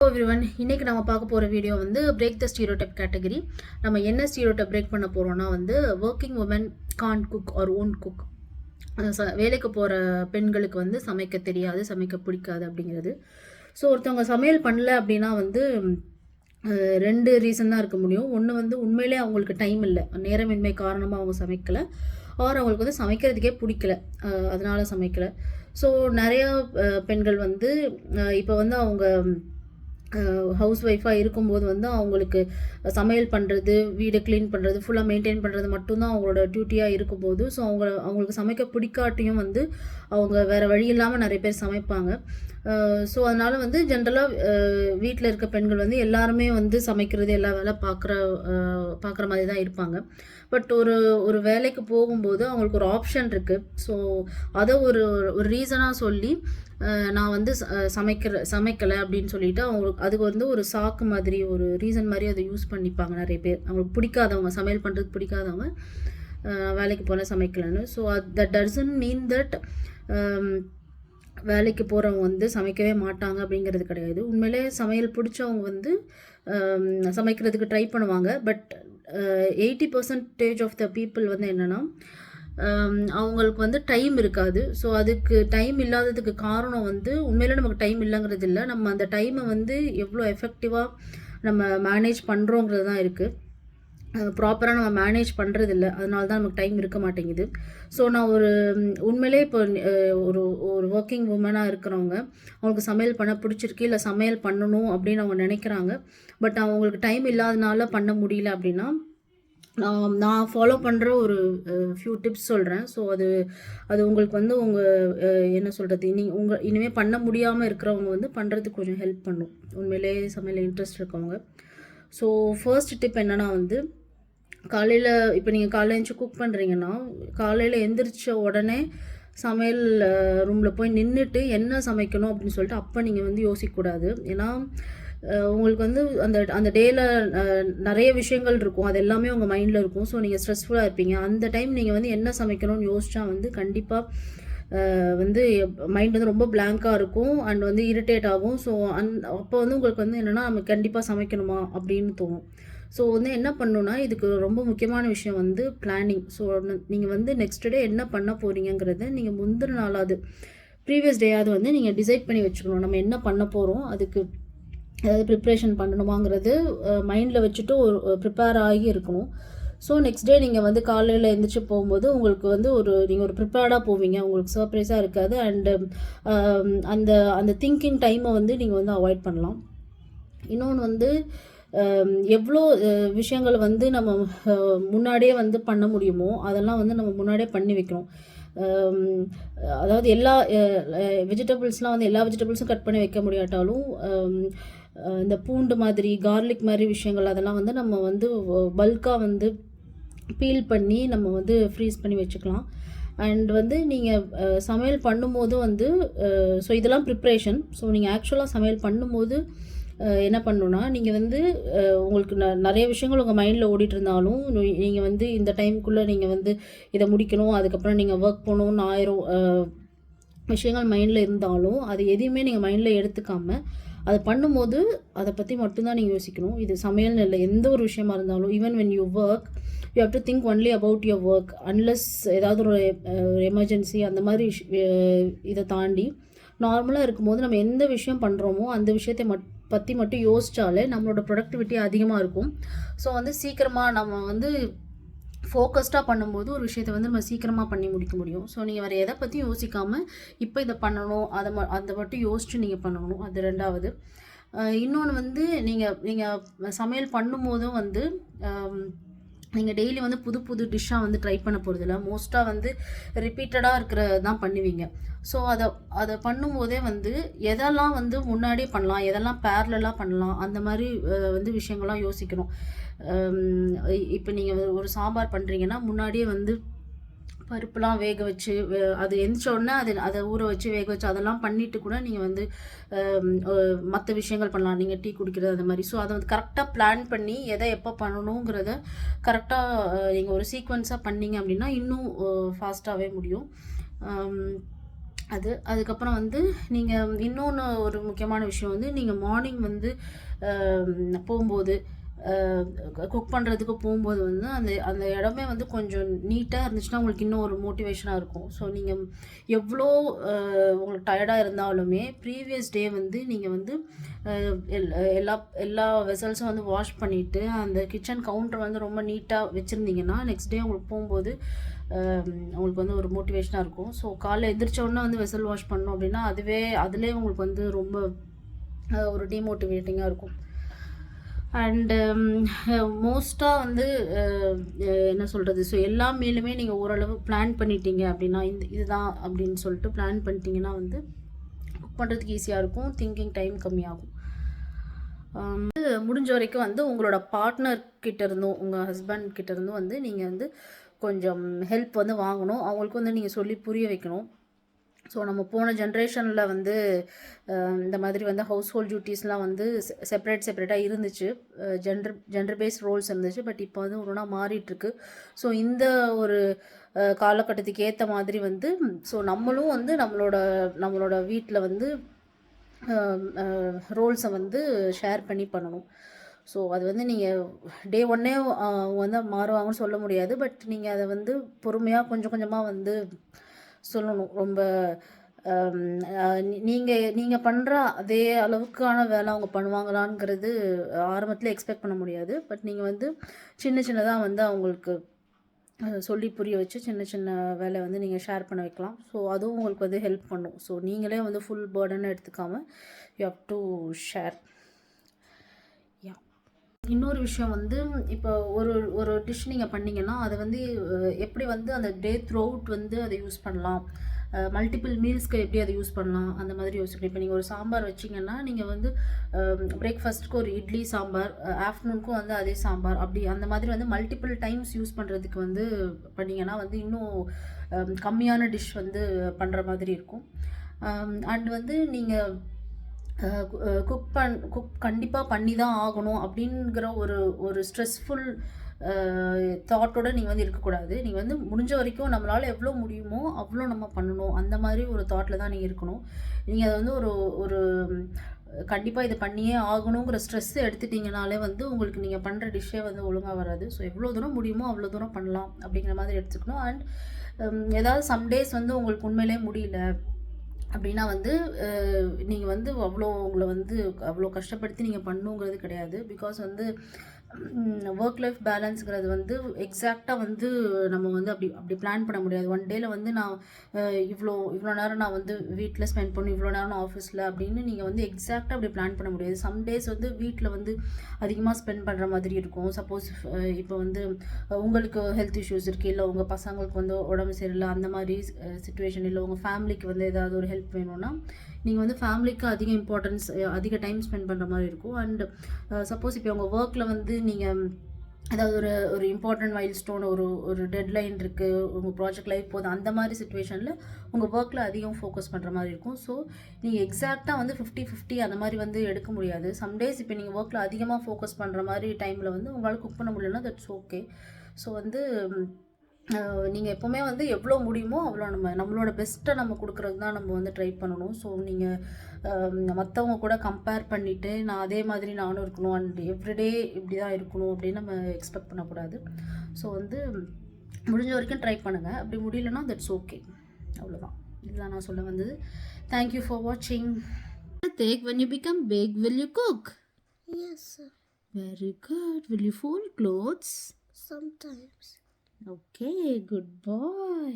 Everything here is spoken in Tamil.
Hello everyone, இன்னைக்கு நம்ம பார்க்க போற வீடியோ வந்து பிரேக் த ஸ்டீரியோடைப் கேட்டகரி. நம்ம என்ன ஸ்டீரியோடைப் பிரேக் பண்ண போறோம்னா வந்து working woman can't cook or own cook. வேலைக்கு போற பெண்களுக்கு வந்து சமைக்க தெரியாது, சமைக்க பிடிக்காது அப்படிங்கிறது. ஸோ ஒருத்தவங்க சமையல் பண்ணல அப்படின்னா வந்து ரெண்டு ரீசன் தான் இருக்க முடியும். ஒன்று வந்து உண்மையிலே அவங்களுக்கு டைம் இல்லை, நேரமின்மை காரணமாக அவங்க சமைக்கலை, ஆர் அவங்களுக்கு வந்து சமைக்கிறதுக்கே பிடிக்கல, அதனால சமைக்கலை. ஸோ நிறையா பெண்கள் வந்து இப்போ வந்து அவங்க ஹவுஸ் ஒய்ஃபாக இருக்கும்போது வந்து அவங்களுக்கு சமையல் பண்ணுறது, வீடை க்ளீன் பண்ணுறது, ஃபுல்லாக மெயின்டைன் பண்ணுறது மட்டும்தான் அவங்களோட டியூட்டியாக இருக்கும்போது, ஸோ அவங்களுக்கு சமைக்க பிடிக்காட்டியும் வந்து அவங்க வேறு வழி இல்லாமல் நிறைய பேர் சமைப்பாங்க. ஸோ அதனால் வந்து ஜென்ரலாக வீட்டில் இருக்க பெண்கள் வந்து எல்லாருமே வந்து சமைக்கிறது, எல்லா வேலை பார்க்குற மாதிரி தான் இருப்பாங்க. பட் ஒரு வேலைக்கு போகும்போது அவங்களுக்கு ஒரு ஆப்ஷன் இருக்குது. ஸோ அதை ஒரு ரீசனாக சொல்லி நான் வந்து சமைக்கலை அப்படின்னு சொல்லிட்டு அவங்களுக்கு அதுக்கு வந்து ஒரு சாக்கு மாதிரி, ஒரு ரீசன் மாதிரி அதை யூஸ் பண்ணிப்பாங்க நிறைய பேர். அவங்களுக்கு பிடிக்காதவங்க, சமையல் பண்ணுறது பிடிக்காதவங்க வேலைக்கு போனால் சமைக்கலைன்னு. So that doesn't mean that வேலைக்கு போகிறவங்க வந்து சமைக்கவே மாட்டாங்க அப்படிங்கிறது கிடையாது. உண்மையிலே சமையல் பிடிச்சவங்க வந்து சமைக்கிறதுக்கு ட்ரை பண்ணுவாங்க. பட் 80% ஆஃப் த பீப்புள் வந்து என்னென்னா அவங்களுக்கு வந்து டைம் இருக்காது. ஸோ அதுக்கு டைம் இல்லாததுக்கு காரணம் வந்து உண்மையிலே நமக்கு டைம் இல்லைங்கிறது இல்லை, நம்ம அந்த டைமை வந்து எவ்வளோ எஃபெக்டிவாக நம்ம மேனேஜ் பண்ணுறோங்கிறது தான் இருக்குது. ப்ராப்பராக நம்ம மேனேஜ் பண்ணுறது இல்லை, அதனால தான் நமக்கு டைம் இருக்க மாட்டேங்குது. ஸோ நான் உண்மையிலே இப்போ ஒரு ஒர்க்கிங் உமனாக இருக்கிறவங்க, அவங்களுக்கு சமையல் பண்ண பிடிச்சிருக்கு, இல்லை சமையல் பண்ணணும் அப்படின்னு அவங்க நினைக்கிறாங்க, பட் அவங்களுக்கு டைம் இல்லாதனால பண்ண முடியல அப்படின்னா நான் ஃபாலோ பண்ணுற ஒரு ஃபியூ டிப்ஸ் சொல்கிறேன். ஸோ அது உங்களுக்கு வந்து என்ன சொல்கிறது, இனிமேல் பண்ண முடியாமல் இருக்கிறவங்க வந்து பண்ணுறதுக்கு கொஞ்சம் ஹெல்ப் பண்ணும், உண்மையிலே சமையல் இன்ட்ரெஸ்ட் இருக்கவங்க. ஸோ ஃபர்ஸ்ட் டிப் என்னென்னா வந்து காலையில், இப்போ நீங்கள் காலையில் எழுந்திரிச்சு குக் பண்ணுறீங்கன்னா காலையில் எந்திரிச்ச உடனே சமையல் ரூமில் போய் நின்றுட்டு என்ன சமைக்கணும் அப்படின்னு சொல்லிட்டு அப்போ நீங்கள் வந்து யோசிக்கக்கூடாது. ஏன்னா உங்களுக்கு வந்து அந்த டேயில் நிறைய விஷயங்கள் இருக்கும், அது எல்லாமே உங்கள் மைண்டில் இருக்கும். ஸோ நீங்கள் ஸ்ட்ரெஸ்ஃபுல்லாக இருப்பீங்க. அந்த டைம் நீங்கள் வந்து என்ன சமைக்கணும்னு யோசிச்சா வந்து கண்டிப்பாக வந்து மைண்ட் வந்து ரொம்ப பிளாங்காக இருக்கும் அண்ட் வந்து இரிட்டேட் ஆகும். ஸோ அப்போ வந்து உங்களுக்கு வந்து என்னென்னா நம்ம கண்டிப்பாக சமைக்கணுமா அப்படின்னு தோணும். ஸோ வந்து என்ன பண்ணணுன்னா இதுக்கு ரொம்ப முக்கியமான விஷயம் வந்து பிளானிங். ஸோ நீங்கள் வந்து நெக்ஸ்ட் டே என்ன பண்ண போகிறீங்கிறத நீங்கள் முந்தின நாளாவது, ப்ரீவியஸ் டேயாவது வந்து நீங்கள் டிசைட் பண்ணி வச்சுக்கணும். நம்ம என்ன பண்ண போகிறோம், அதுக்கு ஏதாவது ப்ரிப்ரேஷன் பண்ணணுமாங்கிறது மைண்டில் வச்சுட்டு ப்ரிப்பேர் ஆகி இருக்கணும். ஸோ நெக்ஸ்ட் டே நீங்கள் வந்து காலையில் எழுந்திரிச்சு போகும்போது உங்களுக்கு வந்து நீங்கள் ஒரு ப்ரிப்பேர்டாக போவீங்க, உங்களுக்கு சர்ப்ரைஸாக இருக்காது. அண்டு அந்த திங்கிங் டைமை வந்து நீங்கள் வந்து அவாய்ட் பண்ணலாம். இன்னொன்று வந்து எவ்வளோ விஷயங்கள் வந்து நம்ம முன்னாடியே வந்து பண்ண முடியுமோ அதெல்லாம் வந்து நம்ம முன்னாடியே பண்ணி வைக்கணும். அதாவது எல்லா வெஜிடபிள்ஸ்லாம் வந்து எல்லா வெஜிடபிள்ஸும் கட் பண்ணி வைக்க முடியாட்டாலும் இந்த பூண்டு மாதிரி, கார்லிக் மாதிரி விஷயங்கள் அதெல்லாம் வந்து நம்ம வந்து பல்காக வந்து பீல் பண்ணி நம்ம வந்து ஃப்ரீஸ் பண்ணி வச்சுக்கலாம். அண்ட் வந்து நீங்கள் சமையல் பண்ணும்போது வந்து ஸோ இதெல்லாம் ப்ரிப்ரேஷன். ஸோ நீங்கள் ஆக்சுவலாக சமையல் பண்ணும்போது என்ன பண்ணணுன்னா, நீங்கள் வந்து உங்களுக்கு நிறைய விஷயங்கள் உங்கள் மைண்டில் ஓடிட்டு இருந்தாலும் நீங்கள் வந்து இந்த டைமுக்குள்ளே நீங்கள் வந்து இதை முடிக்கணும், அதுக்கப்புறம் நீங்கள் ஒர்க் போகணுன்னு 1000 விஷயங்கள் மைண்டில் இருந்தாலும் அது எதையுமே நீங்கள் மைண்டில் எடுத்துக்காமல் அதை பண்ணும்போது அதை பற்றி மட்டும்தான் நீங்கள் யோசிக்கணும். இது சமையல்னு இல்லை, எந்த ஒரு விஷயமா இருந்தாலும், even when you work you have to think only about your work. Unless ஏதாவது ஒரு எமர்ஜென்சி அந்த மாதிரி இதை தாண்டி நார்மலாக இருக்கும்போது நம்ம எந்த விஷயம் பண்ணுறோமோ அந்த விஷயத்தை பற்றி மட்டும் யோசித்தாலே நம்மளோட ப்ரொடக்டிவிட்டி அதிகமாக இருக்கும். ஸோ வந்து சீக்கிரமாக நம்ம வந்து ஃபோக்கஸ்டாக பண்ணும்போது ஒரு விஷயத்தை வந்து நம்ம சீக்கிரமாக பண்ணி முடிக்க முடியும். ஸோ நீங்கள் வேறு எதை பற்றியும் யோசிக்காமல் இப்போ இதை பண்ணணும், அதை மட்டும் யோசித்து நீங்கள் பண்ணணும். அது ரெண்டாவது. இன்னொன்று வந்து நீங்கள் சமையல் பண்ணும்போதும் வந்து நீங்கள் டெய்லி வந்து புது புது டிஷ்ஷாக வந்து ட்ரை பண்ண போகிறதில்ல, மோஸ்ட்டாக வந்து ரிப்பீட்டடாக இருக்கிறது தான் பண்ணுவீங்க. ஸோ அதை பண்ணும்போதே வந்து எதெல்லாம் வந்து முன்னாடியே பண்ணலாம், எதெல்லாம் பேரலாக பண்ணலாம், அந்த மாதிரி வந்து விஷயங்கள்லாம் யோசிக்கணும். இப்போ நீங்கள் ஒரு சாம்பார் பண்ணுறீங்கன்னா முன்னாடியே வந்து பருப்புலாம் வேக வச்சு அது எந்திரிச்ச உடனே அதை ஊற வச்சு வேக வச்சு அதெல்லாம் பண்ணிவிட்டு கூட நீங்கள் வந்து மற்ற விஷயங்கள் பண்ணலாம், நீங்கள் டீ குடிக்கிறது அந்த மாதிரி. ஸோ அதை வந்து கரெக்டாக பிளான் பண்ணி எதை எப்போ பண்ணணுங்கிறத கரெக்டாக நீங்கள் ஒரு சீக்வன்ஸாக பண்ணிங்க அப்படின்னா இன்னும் ஃபாஸ்ட்டாகவே முடியும். அதுக்கப்புறம் வந்து நீங்கள் இன்னொன்று ஒரு முக்கியமான விஷயம் வந்து நீங்கள் மார்னிங் வந்து போகும்போது குக் பண்ணுறதுக்கு போகும்போது வந்து அந்த அந்த இடமே வந்து கொஞ்சம் நீட்டாக இருந்துச்சுன்னா உங்களுக்கு இன்னும் ஒரு மோட்டிவேஷனாக இருக்கும். ஸோ நீங்கள் எவ்வளோ உங்களுக்கு டயர்டாக இருந்தாலுமே ப்ரீவியஸ் டே வந்து நீங்கள் வந்து எல்லா எல்லா வெசல்ஸும் வந்து வாஷ் பண்ணிவிட்டு அந்த கிச்சன் கவுண்டர் வந்து ரொம்ப நீட்டாக வச்சுருந்தீங்கன்னா நெக்ஸ்ட் டே உங்களுக்கு போகும்போது உங்களுக்கு வந்து ஒரு மோட்டிவேஷனாக இருக்கும். ஸோ காலைல எந்திரிச்சோடனே வந்து வெசல் வாஷ் பண்ணோம் அப்படின்னா அதிலே உங்களுக்கு வந்து ரொம்ப ஒரு டிமோட்டிவேட்டிங்காக இருக்கும். அண்டு மோஸ்ட்டாக வந்து என்ன சொல்கிறது, ஸோ எல்லா மீலுமே நீங்கள் ஓரளவு பிளான் பண்ணிட்டீங்க அப்படின்னா இதுதான் அப்படின்னு சொல்லிட்டு பிளான் பண்ணிட்டீங்கன்னா வந்து குக் பண்ணுறதுக்கு ஈஸியாக இருக்கும், திங்கிங் டைம் கம்மியாகும். முடிஞ்ச வரைக்கும் வந்து உங்களோட பார்ட்னர்கிட்ட இருந்தும் உங்கள் ஹஸ்பண்ட் கிட்ட இருந்தும் வந்து நீங்கள் வந்து கொஞ்சம் ஹெல்ப் வந்து வாங்கணும். அவங்களுக்கு வந்து நீங்கள் சொல்லி புரிய வைக்கணும். ஸோ நம்ம போன ஜென்ரேஷனில் வந்து இந்த மாதிரி வந்து ஹவுஸ் ஹோல்ட் டியூட்டிஸ்லாம் வந்து செப்பரேட்டாக இருந்துச்சு, ஜெண்டர் பேஸ்ட் ரோல்ஸ் இருந்துச்சு. பட் இப்போ வந்து ஒன்றா மாறிட்டுருக்கு. ஸோ இந்த ஒரு காலகட்டத்துக்கு ஏற்ற மாதிரி வந்து ஸோ நம்மளும் வந்து நம்மளோட வீட்டில் வந்து ரோல்ஸை வந்து ஷேர் பண்ணி பண்ணணும். ஸோ அது வந்து நீங்கள் டே ஒன்னே வந்து மாறுவாங்கன்னு சொல்ல முடியாது. பட் நீங்கள் அதை வந்து பொறுமையாக கொஞ்சம் கொஞ்சமாக வந்து சொல்லணும். ரொம்ப நீங்கள் பண்ணுற அதே அளவுக்கான வேலை அவங்க பண்ணுவாங்களாங்கிறது ஆரம்பத்தில் எக்ஸ்பெக்ட் பண்ண முடியாது. பட் நீங்கள் வந்து சின்னதாக வந்து அவங்களுக்கு சொல்லி புரிய வச்சு சின்ன வேலை வந்து நீங்கள் ஷேர் பண்ண வைக்கலாம். ஸோ அதுவும் உங்களுக்கு வந்து ஹெல்ப் பண்ணும். ஸோ நீங்களே வந்து ஃபுல் பர்டனை எடுத்துக்காமல் யூ ஹவ் டு ஷேர். இன்னொரு விஷயம் வந்து இப்போ ஒரு டிஷ் நீங்கள் பண்ணிங்கன்னா அதை வந்து எப்படி வந்து அந்த டே த்ரூ அவுட் வந்து அதை யூஸ் பண்ணலாம், மல்டிபிள் மீல்ஸ்க்கு எப்படி அதை யூஸ் பண்ணலாம் அந்த மாதிரி யோசிக்கணும். இப்போ நீங்கள் ஒரு சாம்பார் வச்சிங்கன்னா நீங்கள் வந்து பிரேக்ஃபாஸ்ட்டுக்கு ஒரு இட்லி சாம்பார், ஆஃப்டர்நூனுக்கும் வந்து அதே சாம்பார், அப்படி அந்த மாதிரி வந்து மல்டிபிள் டைம்ஸ் யூஸ் பண்ணுறதுக்கு வந்து பண்ணிங்கன்னா வந்து இன்னும் கம்மியான டிஷ் வந்து பண்ணுற மாதிரி இருக்கும். அண்ட் வந்து நீங்கள் குக் கண்டிப்பாக பண்ணி தான் ஆகணும் அப்படிங்கிற ஒரு ஸ்ட்ரெஸ்ஃபுல் தாட்டோடு நீங்கள் வந்து இருக்கக்கூடாது. நீங்கள் வந்து முடிஞ்ச வரைக்கும் நம்மளால் எவ்வளோ முடியுமோ அவ்வளோ நம்ம பண்ணணும், அந்த மாதிரி ஒரு தாட்டில் தான் நீங்கள் இருக்கணும். நீங்கள் அதை வந்து ஒரு கண்டிப்பாக இதை பண்ணியே ஆகணுங்கிற ஸ்ட்ரெஸ் எடுத்துட்டிங்கனாலே வந்து உங்களுக்கு நீங்கள் பண்ணுற டிஷ்ஷே வந்து ஒழுங்காக வராது. ஸோ எவ்வளோ தூரம் முடியுமோ அவ்வளோ தூரம் பண்ணலாம் அப்படிங்கிற மாதிரி எடுத்துக்கணும். அண்ட் ஏதாவது சம்டேஸ் வந்து உங்களுக்கு உண்மையிலே முடியல அப்படின்னா வந்து நீங்கள் வந்து உங்களை வந்து அவ்வளோ கஷ்டப்படுத்தி நீங்கள் பண்ணுங்கிறது கிடையாது. பிகாஸ் வந்து ஒர்க் லைஃப் பேலன்ஸுங்கிறது வந்து எக்ஸாக்டாக வந்து நம்ம வந்து அப்படி பிளான் பண்ண முடியாது. ஒன் டேயில் வந்து நான் இவ்வளோ நேரம் நான் வந்து வீட்டில் ஸ்பெண்ட் பண்ணணும், இவ்வளோ நேரம் ஆஃபீஸில் அப்படின்னு நீங்கள் வந்து எக்ஸாக்டாக அப்படி பிளான் பண்ண முடியாது. சம் டேஸ் வந்து வீட்டில் வந்து அதிகமாக ஸ்பெண்ட் பண்ணுற மாதிரி இருக்கும். சப்போஸ் இப்போ வந்து உங்களுக்கு ஹெல்த் இஷ்யூஸ் இருக்குது, இல்லை உங்கள் பசங்களுக்கு வந்து உடம்பு சரியில்லை, அந்த மாதிரி சுச்சுவேஷன், இல்லை உங்கள் ஃபேமிலிக்கு வந்து ஏதாவது ஒரு ஹெல்ப் வேணும்னா நீங்கள் வந்து ஃபேமிலிக்கு அதிக இம்பார்ட்டன்ஸ், அதிக டைம் ஸ்பெண்ட் பண்ணுற மாதிரி இருக்கும். அண்ட் சப்போஸ் இப்போ உங்கள் ஒர்க்கில் வந்து நீங்கள் அதாவது ஒரு இம்பார்ட்டன்ட் மைல்ஸ்டோன், ஒரு டெட்லைன் இருக்குது, உங்கள் ப்ராஜெக்ட் லைஃப் போகுது, அந்த மாதிரி சுச்சுவேஷனில் உங்கள் ஒர்க்கில் அதிகம் ஃபோக்கஸ் பண்ணுற மாதிரி இருக்கும். ஸோ நீங்கள் எக்ஸாக்டாக வந்து 50-50 அந்த மாதிரி வந்து எடுக்க முடியாது. சம்டேஸ் இப்போ நீங்கள் ஒர்க்கில் அதிகமாக ஃபோக்கஸ் பண்ணுற மாதிரி டைமில் வந்து உங்களால் குக் பண்ண முடியலன்னா தட்ஸ் ஓகே. ஸோ வந்து நீங்கள் எப்போவுமே வந்து எவ்வளோ முடியுமோ அவ்வளோ நம்மளோட பெஸ்ட்டை நம்ம கொடுக்குறது தான் நம்ம வந்து ட்ரை பண்ணணும். ஸோ நீங்கள் மற்றவங்க கூட கம்பேர் பண்ணிவிட்டு நான் அதே மாதிரி நானும் இருக்கணும் அண்ட் எவ்ரிடே இப்படி தான் இருக்கணும் அப்படின்னு நம்ம எக்ஸ்பெக்ட் பண்ணக்கூடாது. ஸோ வந்து முடிஞ்ச வரைக்கும் ட்ரை பண்ணுங்கள். அப்படி முடியலன்னா தட்ஸ் ஓகே. அவ்வளோதான், இதுதான் நான் சொல்ல வந்தது. தேங்க்யூ ஃபார் வாட்சிங். When you become big, will you cook? Yes, sir. Very good. Will you fold clothes? Sometimes. Okay, good boy.